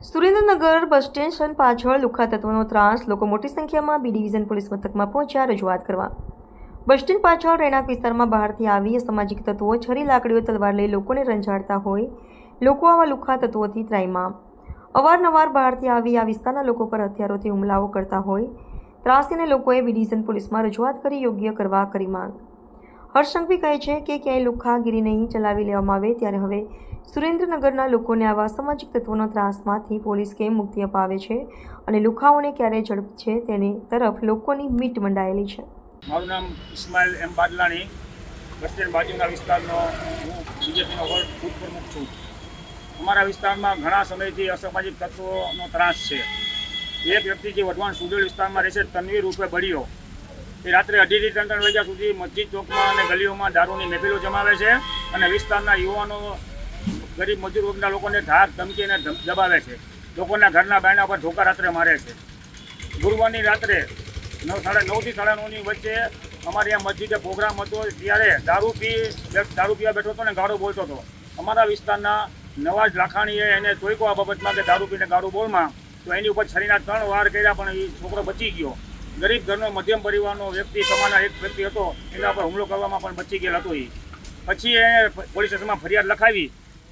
Surendranagar bus station પાછળ લુખ્ખા તત્વોનો ત્રાસ. લોકો મોટી સંખ્યામાં બી ડિવિઝન પોલીસ મથકમાં પહોંચ્યા રજૂઆત કરવા. બસ સ્ટેન્ડ પાછળ રહેણાંક વિસ્તારમાં બહારથી આવી અસામાજિક તત્વો છરી લાકડીઓ તલવાર લઈ લોકોને રંજાડતા હોય. લોકો આવા લુખ્ખા તત્વોથી ત્રાહિમામ. અવારનવાર બહારથી આવી આ વિસ્તારના લોકો પર હથિયારોથી હુમલાઓ કરતા હોય. ત્રાસીને લોકોએ બી ડિવિઝન પોલીસમાં રજૂઆત કરી યોગ્ય કરવા કરી માંગ. હર્ષ સંઘવી કહે છે કે ક્યાંય લુખ્ખાગીરી નહીં ચલાવી લેવામાં આવે ત્યારે હવે સુરેન્દ્રનગરના લોકોને આવા સામાજિક તત્વોના ત્રાસમાંથી પોલીસ કેમ મુક્તિ અપાવે છે અને લુખ્ખાઓને ક્યારે ઝડપશે તેની તરફ લોકોની મીટ મંડાયેલી છે. મારું નામ ઇસ્માઇલ એમ બાદલાણી, બસ સ્ટેન્ડ બાજુના વિસ્તારનો હું બીજેપીનો બૂથ પ્રમુખ છું. અમારા વિસ્તારમાં ઘણા સમયથી અસામાજિક તત્વોનો ત્રાસ છે. એક વ્યક્તિ જે વઢવાણ સુડેલ વિસ્તારમાં રહે છે, તનવીર રૂપે બળીઓ, એ રાત્રે 2:30 થી 3 વાગ્યા સુધી મસ્જિદ ચોકમાં અને ગલીઓમાં દારૂની મહેફિલો જમાવે છે અને વિસ્તારના યુવાનો, ગરીબ મજૂર વર્ગના લોકોને ધાક ધમકી અને દબાવે છે. લોકોના ઘરના બાયણા પર ધોકા રાત્રે મારે છે. ગુરુવારની રાત્રે 9 થી 9:30 વચ્ચે અમારે અહીંયા મસ્જિદે પ્રોગ્રામ હતો ત્યારે દારૂ પીવા બેઠો હતો ને ગાળો બોલતો હતો. અમારા વિસ્તારના નવાજ લાખાણીએ એને ચોઈકો આ બાબતમાં કે દારૂ પીને ગાળો બોલમાં, તો એની ઉપર છરીના 3 વાર કર્યા પણ એ છોકરો બચી ગયો. ગરીબ ઘરનો મધ્યમ પરિવારનો વ્યક્તિ, સમાજના એક વ્યક્તિ હતો, એના પર હુમલો કરવામાં પણ બચી ગયેલ હતો. પછી એને પોલીસ સ્ટેશનમાં ફરિયાદ લખાવી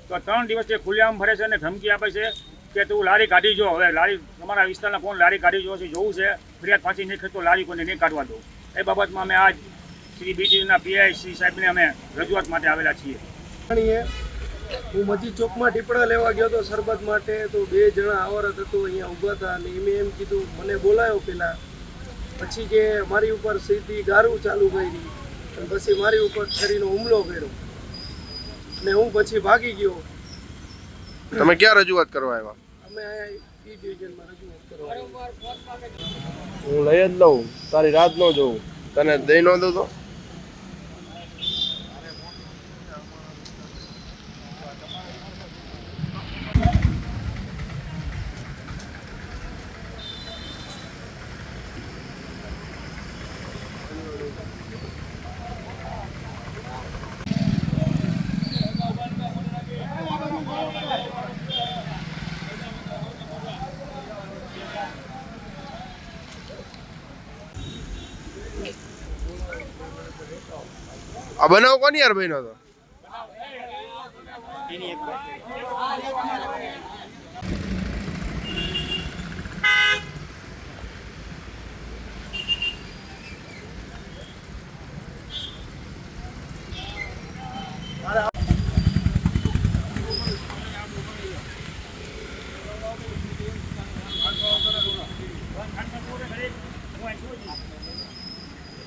તો 3 દિવસથી ખુલ્લેઆમ ફરે છે અને ધમકી આપે છે કે તું લારી કાઢી જો. હવે લારી તમારા વિસ્તારના કોણ લારી કાઢી જો છે જોવું છે, ફરિયાદ પાછી નહીં કરતો લારી કોઈને નહીં કાઢવા દો. એ બાબતમાં અમે આજ શ્રી બીજીના પીઆઈ શ્રી સાહેબને અમે રજૂઆત માટે આવેલા છીએ. હું મસ્જિદ ચોકમાં ટીપડા લેવા ગયો હતો શરબત માટે, તો 2 જણા આવરત હતો અહીંયા ઊભા હતા અને એમ કીધું, મને બોલાયો પહેલાં, પછી કે મારી ઉપર સીધી ગારું ચાલુ કરી અને પછી મારી ઉપર છરીનો હુમલો કર્યો અને હું પછી ભાગી ગયો. તમે ક્યાં રજૂઆત કરવા આવ્યા? અમે અહીંયા બી ડિવિઝનમાં રજૂઆત કરવા આવ્યા. હું લઈ જ લઉં, તારી રાત ન જોઉં, તને દઈ ન દઉં તો આ બનાવ કોની યાર બન્યો હતો? એની એક